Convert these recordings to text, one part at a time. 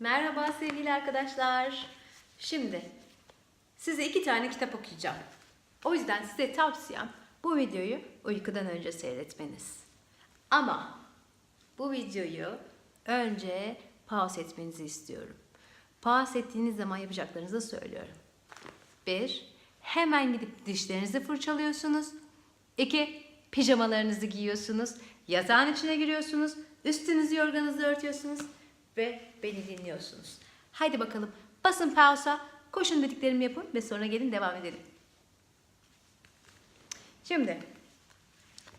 Merhaba sevgili arkadaşlar. Şimdi size 2 tane kitap okuyacağım. O yüzden size tavsiyem bu videoyu uykudan önce seyretmeniz. Ama bu videoyu önce pause etmenizi istiyorum. Pause ettiğiniz zaman yapacaklarınızı söylüyorum. 1. Hemen gidip dişlerinizi fırçalıyorsunuz. 2. Pijamalarınızı giyiyorsunuz. Yatağın içine giriyorsunuz. Üstünüzü yorganınızı örtüyorsunuz. Ve beni dinliyorsunuz. Haydi bakalım basın pausa, koşun dediklerimi yapın ve sonra gelin devam edelim. Şimdi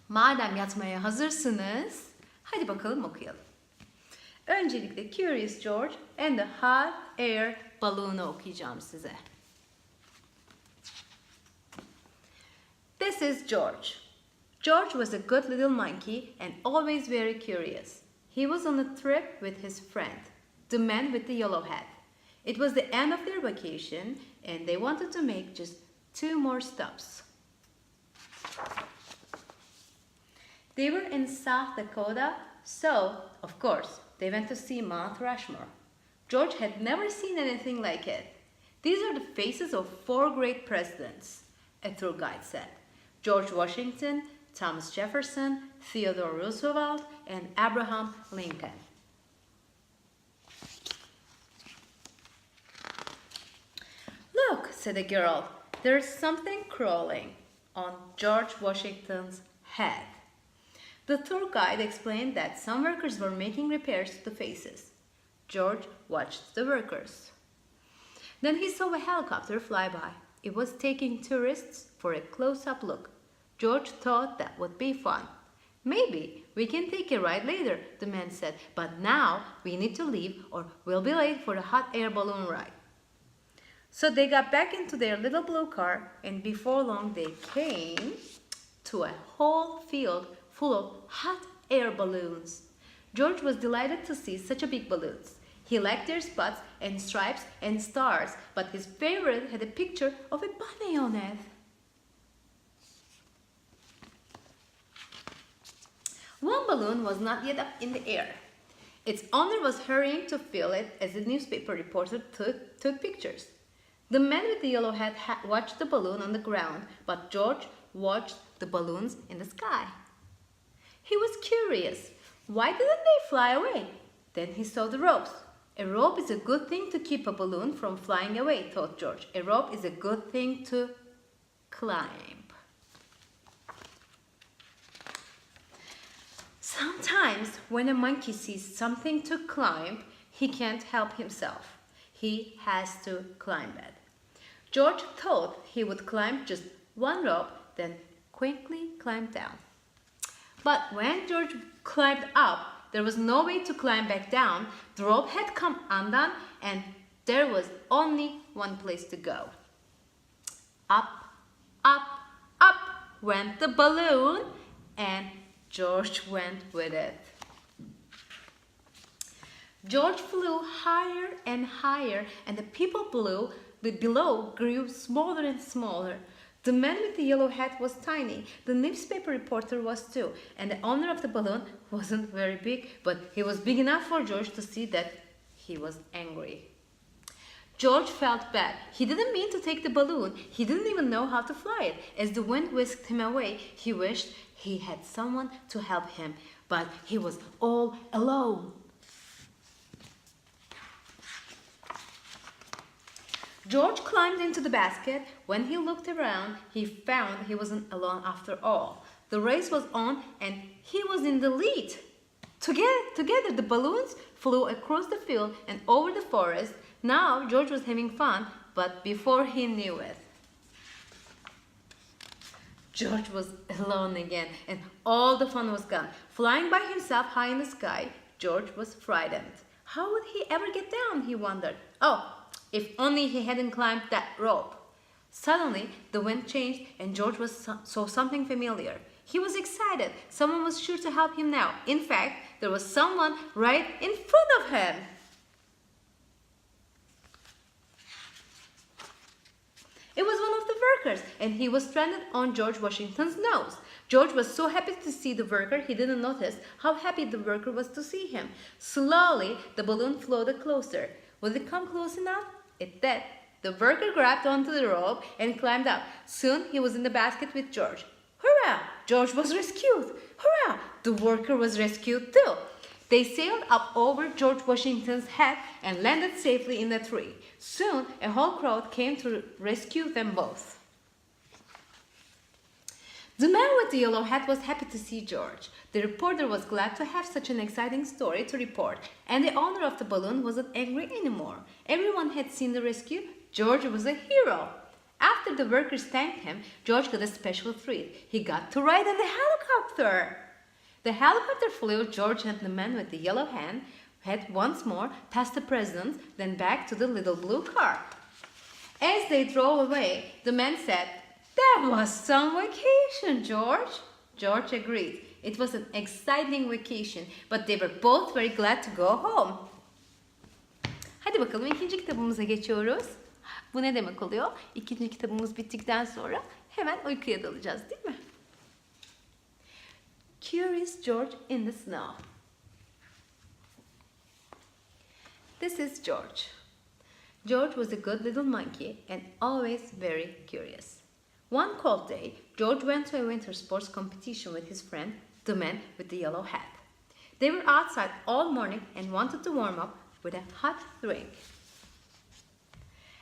madem yatmaya hazırsınız, hadi bakalım okuyalım. Öncelikle Curious George and the Hot Air Balloon'u okuyacağım size. This is George. George was a good little monkey and always very curious. He was on a trip with his friend, the man with the yellow hat. It was the end of their vacation and they wanted to make just 2 more stops. They were in South Dakota, so, of course, they went to see Mount Rushmore. George had never seen anything like it. These are the faces of 4 great presidents, a tour guide said. George Washington, Thomas Jefferson, Theodore Roosevelt, and Abraham Lincoln. Look, said the girl, there's something crawling on George Washington's head. The tour guide explained that some workers were making repairs to the faces. George watched the workers. Then he saw a helicopter fly by. It was taking tourists for a close-up look. George thought that would be fun. Maybe we can take a ride later, the man said, but now we need to leave or we'll be late for the hot air balloon ride. So they got back into their little blue car and before long they came to a whole field full of hot air balloons. George was delighted to see such a big balloons. He liked their spots and stripes and stars, but his favorite had a picture of a bunny on it. One balloon was not yet up in the air. Its owner was hurrying to fill it as the newspaper reporter took pictures. The man with the yellow hat watched the balloon on the ground, but George watched the balloons in the sky. He was curious. Why didn't they fly away? Then he saw the ropes. A rope is a good thing to keep a balloon from flying away, thought George. A rope is a good thing to climb. Sometimes when a monkey sees something to climb, he can't help himself. He has to climb it. George thought he would climb just one rope, then quickly climb down. But when George climbed up, there was no way to climb back down. The rope had come undone and there was only one place to go. Up, up, up went the balloon and George went with it. George flew higher and higher and the people below grew smaller and smaller. The man with the yellow hat was tiny, the newspaper reporter was too, and the owner of the balloon wasn't very big, but he was big enough for George to see that he was angry. George felt bad. He didn't mean to take the balloon. He didn't even know how to fly it. As the wind whisked him away, he wished he had someone to help him, but he was all alone. George climbed into the basket. When he looked around, he found he wasn't alone after all. The race was on and he was in the lead. Together the balloons flew across the field and over the forest. Now George was having fun, but before he knew it, George was alone again and all the fun was gone. Flying by himself high in the sky, George was frightened. How would he ever get down, he wondered. Oh, if only he hadn't climbed that rope. Suddenly, the wind changed and George saw something familiar. He was excited. Someone was sure to help him now. In fact, there was someone right in front of him. It was one of the workers, and he was stranded on George Washington's nose. George was so happy to see the worker, he didn't notice how happy the worker was to see him. Slowly, the balloon floated closer. Would it come close enough? It did. The worker grabbed onto the rope and climbed up. Soon, he was in the basket with George. Hurrah! George was rescued. Hurrah! The worker was rescued too. They sailed up over George Washington's head and landed safely in the tree. Soon, a whole crowd came to rescue them both. The man with the yellow hat was happy to see George. The reporter was glad to have such an exciting story to report, and the owner of the balloon wasn't angry anymore. Everyone had seen the rescue. George was a hero. After the workers thanked him, George got a special treat. He got to ride in the helicopter. The helicopter flew George and the man with the yellow hat once more past the president, then back to the little blue car. As they drove away, the man said, "That was some vacation, George." George agreed. It was an exciting vacation, but they were both very glad to go home. Hadi bakalım ikinci kitabımıza geçiyoruz. Bu ne demek oluyor? İkinci kitabımız bittikten sonra hemen uykuya dalacağız, değil mi? Curious George in the Snow. This is George. George was a good little monkey and always very curious. One cold day, George went to a winter sports competition with his friend, the man with the yellow hat. They were outside all morning and wanted to warm up with a hot drink.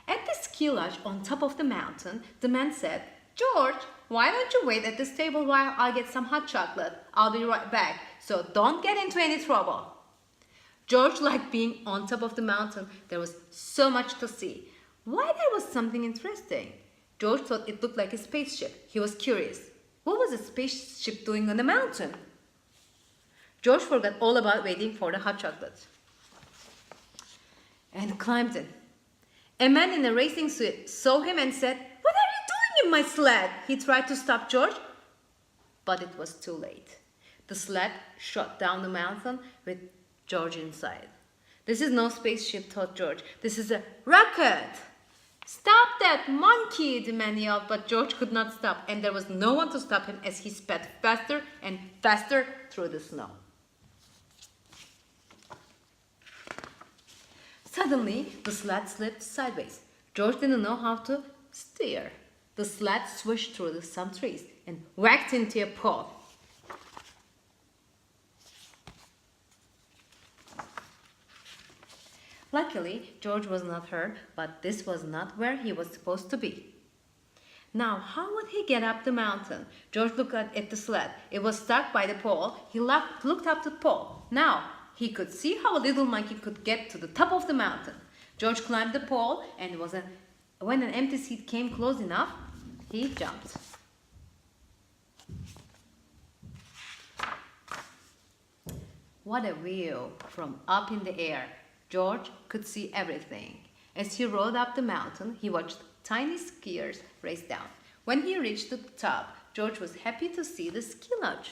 At the ski lodge on top of the mountain, the man said, "George, why don't you wait at this table while I get some hot chocolate? I'll be right back, so don't get into any trouble." George liked being on top of the mountain. There was so much to see. Why, there was something interesting. George thought it looked like a spaceship. He was curious. What was a spaceship doing on the mountain? George forgot all about waiting for the hot chocolate and climbed in. A man in a racing suit saw him and said, "What are you doing in my sled?" He tried to stop George, but it was too late. The sled shot down the mountain with George inside. "This is no spaceship," thought George. "This is a rocket." "Stop that monkey!" the man yelled, but George could not stop, and there was no one to stop him as he sped faster and faster through the snow. Suddenly, the sled slipped sideways. George didn't know how to steer. The sled swished through some trees and whacked into a pole. Luckily, George was not hurt, but this was not where he was supposed to be. Now, how would he get up the mountain? George looked at the sled. It was stuck by the pole. He looked up the pole. Now, he could see how a little monkey could get to the top of the mountain. George climbed the pole, and when an empty seat came close enough, he jumped. What a view from up in the air. George could see everything. As he rode up the mountain, he watched tiny skiers race down. When he reached the top, George was happy to see the ski lodge.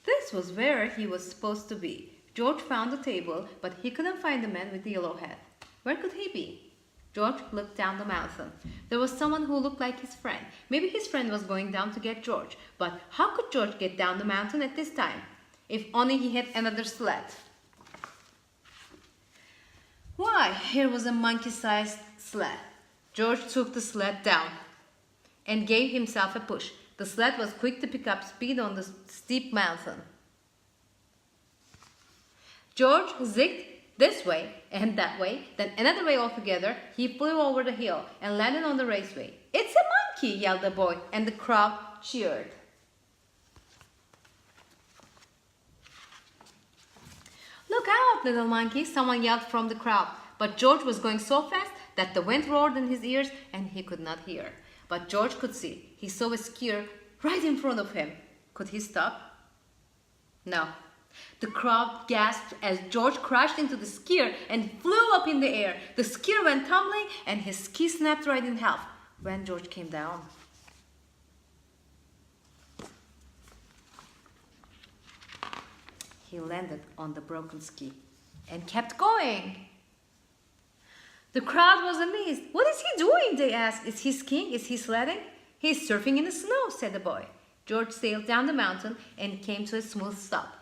This was where he was supposed to be. George found the table, but he couldn't find the man with the yellow hat. Where could he be? George looked down the mountain. There was someone who looked like his friend. Maybe his friend was going down to get George. But how could George get down the mountain at this time? If only he had another sled. Why, here was a monkey-sized sled. George took the sled down and gave himself a push. The sled was quick to pick up speed on the steep mountain. George zigged this way and that way, then another way altogether. He flew over the hill and landed on the raceway. "It's a monkey!" yelled the boy, and the crowd cheered. "Look out, little monkey!" someone yelled from the crowd. But George was going so fast that the wind roared in his ears and he could not hear. But George could see. He saw a skier right in front of him. Could he stop? No. The crowd gasped as George crashed into the skier and flew up in the air. The skier went tumbling and his ski snapped right in half when George came down. He landed on the broken ski and kept going. The crowd was amazed. What is he doing? They asked. Is he skiing? Is he sledding? He's surfing in the snow, said the boy. George sailed down the mountain and came to a smooth stop.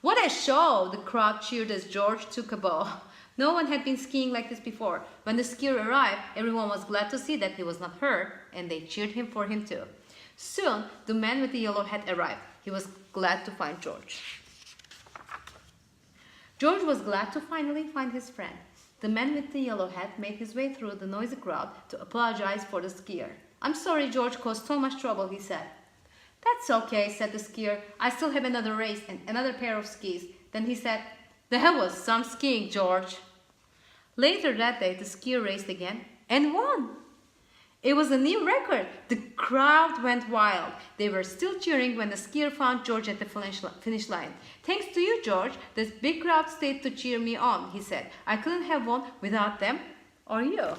What a show! The crowd cheered as George took a bow. No one had been skiing like this before. When the skier arrived, everyone was glad to see that he was not hurt, and they cheered him for him too. Soon, the man with the yellow hat arrived. He was glad to find George. George was glad to finally find his friend. The man with the yellow hat made his way through the noisy crowd to apologize for the skier. I'm sorry George caused so much trouble, he said. That's okay, said the skier. I still have another race and another pair of skis. Then he said, that was some skiing, George. Later that day, the skier raced again and won. It was a new record. The crowd went wild. They were still cheering when the skier found George at the finish line. Thanks to you, George, this big crowd stayed to cheer me on, he said. I couldn't have won without them or you.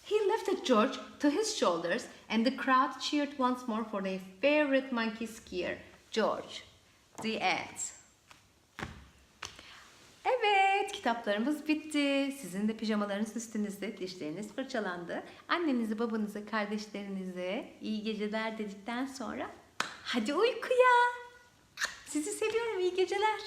He lifted George to his shoulders and the crowd cheered once more for their favorite monkey skier, George. The end. Evet, kitaplarımız bitti. Sizin de pijamalarınız üstünüzde, dişleriniz fırçalandı. Annenize, babanıza, kardeşlerinize iyi geceler dedikten sonra hadi uykuya. Sizi seviyorum, iyi geceler.